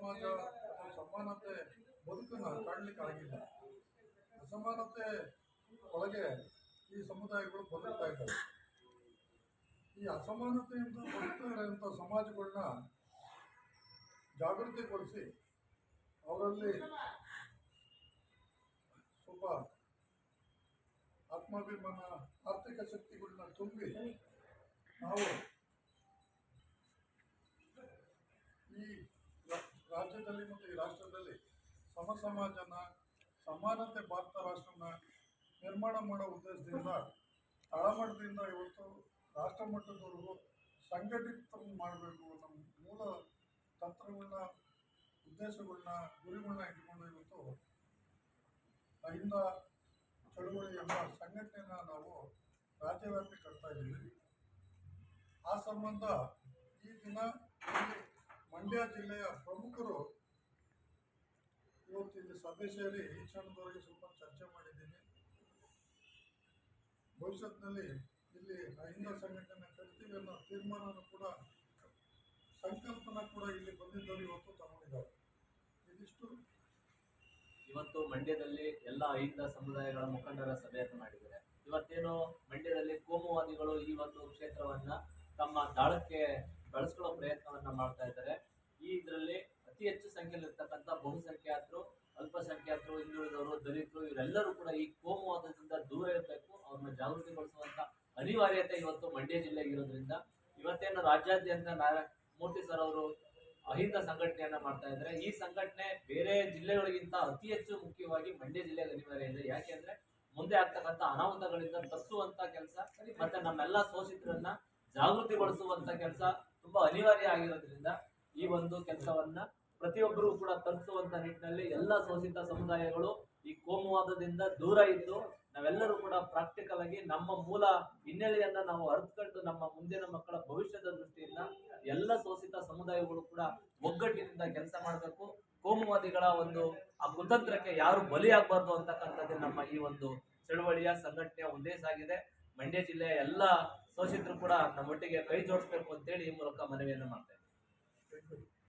ಸಮಾಜ ಅಥವಾ ಸಮಾನತೆ ಬದುಕನ್ನು ಕಾಣಲಿಕ್ಕೆ ಆಗಿಲ್ಲ. ಅಸಮಾನತೆ ಒಳಗೆ ಈ ಸಮುದಾಯಗಳು ಬದುಕ್ತಾ ಇದ್ದಾವೆ. ಈ ಅಸಮಾನತೆಯಿಂದ ಬದುಕ್ತಾ ಇರೋಂಥ ಸಮಾಜಗಳನ್ನ ಜಾಗೃತಿಗೊಳಿಸಿ ಅವರಲ್ಲಿ ಸ್ವಲ್ಪ ಆತ್ಮಾಭಿಮಾನ, ಆರ್ಥಿಕ ಶಕ್ತಿಗಳನ್ನ ತುಂಬಿ ನಾವು ಈ ರಾಜ್ಯದಲ್ಲಿ ಮತ್ತು ಈ ರಾಷ್ಟ್ರದಲ್ಲಿ ಸಮಾಜನ, ಸಮಾನತೆ ಭಾರತ ರಾಷ್ಟ್ರನ ನಿರ್ಮಾಣ ಮಾಡೋ ಉದ್ದೇಶದಿಂದ ತಳಮಟ್ಟದಿಂದ ಇವತ್ತು ರಾಷ್ಟ್ರ ಮಟ್ಟದವರೆಗೂ ಸಂಘಟಿತ ಮಾಡಬೇಕು. ನಮ್ಮ ಮೂಲ ತಂತ್ರಗಳನ್ನ, ಉದ್ದೇಶಗಳನ್ನ, ಗುರಿಗಳನ್ನ ಇಟ್ಕೊಂಡು ಇವತ್ತು ಅಹಿಂದ ಚಳುವಳಿ ಎಂಬ ಸಂಘಟನೆಯನ್ನು ನಾವು ರಾಜ್ಯವ್ಯಾಪಿ ಕಟ್ತಾ ಇದ್ದೀವಿ. ಆ ಸಂಬಂಧ ಈ ದಿನ ಇಲ್ಲಿ ಮಂಡ್ಯ ಜಿಲ್ಲೆಯ ಪ್ರಮುಖರು ಇವತ್ತು ಇಲ್ಲಿ ಸಭೆ ಸೇರಿ ಈ ಕ್ಷಣದವರೆಗೆ ಸ್ವಲ್ಪ ಚರ್ಚೆ ಮಾಡಿದ್ದೀನಿ. ಭವಿಷ್ಯತ್ನಲ್ಲಿ ಇಲ್ಲಿ ಅಹಿಂದ ಸಂಘಟನೆ ಕಟ್ತೀವಿ ಅನ್ನೋ ತೀರ್ಮಾನನೂ ಕೂಡ, ಸಂಕಲ್ಪನ ಕೂಡ ಇಲ್ಲಿ ಬಂದಿದ್ದವರು ಇವತ್ತು ತಗೊಂಡಿದ್ದಾರೆ. ಇದಿಷ್ಟು ಇವತ್ತು ಮಂಡ್ಯದಲ್ಲಿ ಎಲ್ಲ ಅಹಿಂದ ಸಮುದಾಯಗಳ ಮುಖಂಡರ ಸಭೆಯನ್ನು ಮಾಡಿದ್ದಾರೆ. ಇವತ್ತೇನು ಮಂಡ್ಯದಲ್ಲಿ ಕೋಮುವಾದಿಗಳು ಈ ಒಂದು ಕ್ಷೇತ್ರವನ್ನ ತಮ್ಮ ದಾಳಕ್ಕೆ ಬಳಸ್ಕೊಳ್ಳೋ ಪ್ರಯತ್ನವನ್ನ ಮಾಡ್ತಾ ಇದ್ದಾರೆ. ಈ ಇದರಲ್ಲಿ ಅತಿ ಹೆಚ್ಚು ಸಂಖ್ಯೆಯಲ್ಲಿ ಇರ್ತಕ್ಕಂಥ ಬಹುಸಂಖ್ಯಾತರು, ಅಲ್ಪಸಂಖ್ಯಾತರು, ಹಿಂದುಳಿದವರು, ದಲಿತರು ಇವರೆಲ್ಲರೂ ಕೂಡ ಈ ಕೋಮುವಾದದಿಂದ ದೂರ ಇರಬೇಕು. ಅವ್ರನ್ನ ಜಾಗೃತಿಗೊಳಿಸುವಂತ ಅನಿವಾರ್ಯತೆ ಇವತ್ತು ಮಂಡ್ಯ ಜಿಲ್ಲೆಗೆ ಇರೋದ್ರಿಂದ ಇವತ್ತೇನು ರಾಜ್ಯಾದ್ಯಂತ ಮೂರ್ತಿ ಸರ್ ಅವರು ಅಹಿಂದ ಸಂಘಟನೆಯನ್ನ ಮಾಡ್ತಾ ಇದ್ದಾರೆ. ಈ ಸಂಘಟನೆ ಬೇರೆ ಜಿಲ್ಲೆಗಳಿಗಿಂತ ಅತಿ ಹೆಚ್ಚು ಮುಖ್ಯವಾಗಿ ಮಂಡ್ಯ ಜಿಲ್ಲೆಗೆ ಅನಿವಾರ್ಯ ಇದೆ. ಯಾಕೆಂದ್ರೆ ಮುಂದೆ ಆಗ್ತಕ್ಕಂಥ ಅನಾಹುತಗಳಿಂದ ತಪ್ಪಿಸುವಂತ ಕೆಲಸ ಮತ್ತೆ ನಮ್ಮೆಲ್ಲ ಶೋಷಿತರನ್ನ ಜಾಗೃತಿಗೊಳಿಸುವಂತ ಕೆಲಸ ತುಂಬಾ ಅನಿವಾರ್ಯ ಆಗಿರೋದ್ರಿಂದ ಈ ಒಂದು ಕೆಲಸವನ್ನ ಪ್ರತಿಯೊಬ್ಬರು ಕೂಡ ತಪ್ಪಿಸುವಂತ ನಿಟ್ಟಿನಲ್ಲಿ ಎಲ್ಲ ಶೋಷಿತ ಸಮುದಾಯಗಳು ಈ ಕೋಮುವಾದದಿಂದ ದೂರ ಇದ್ದು ನಾವೆಲ್ಲರೂ ಕೂಡ ಪ್ರಾಕ್ಟಿಕಲ್ ಆಗಿ ನಮ್ಮ ಮೂಲ ಹಿನ್ನೆಲೆಯನ್ನ ನಾವು ಅರ್ಥಕೊಂಡು ನಮ್ಮ ಮುಂದಿನ ಮಕ್ಕಳ ಭವಿಷ್ಯದ ದೃಷ್ಟಿಯಿಂದ ಎಲ್ಲ ಶೋಷಿತ ಸಮುದಾಯಗಳು ಕೂಡ ಒಗ್ಗಟ್ಟಿನಿಂದ ಕೆಲಸ ಮಾಡಬೇಕು. ಕೋಮುವಾದಿಗಳ ಒಂದು ಆ ಕುತಂತ್ರಕ್ಕೆ ಯಾರು ಬಲಿಯಾಗಬಾರ್ದು ಅಂತಕ್ಕಂಥದ್ದು ನಮ್ಮ ಈ ಒಂದು ಚಳವಳಿಯ ಸಂಘಟನೆಯ ಉದ್ದೇಶ ಆಗಿದೆ. ಮಂಡ್ಯ ಜಿಲ್ಲೆಯ ಎಲ್ಲ ಶೋಷಿತರು ಕೂಡ ನಮ್ಮೊಟ್ಟಿಗೆ ಕೈ ಜೋಡಿಸ್ಬೇಕು ಅಂತೇಳಿ ಈ ಮೂಲಕ ಮನವಿಯನ್ನು ಮಾಡ್ತೇವೆ.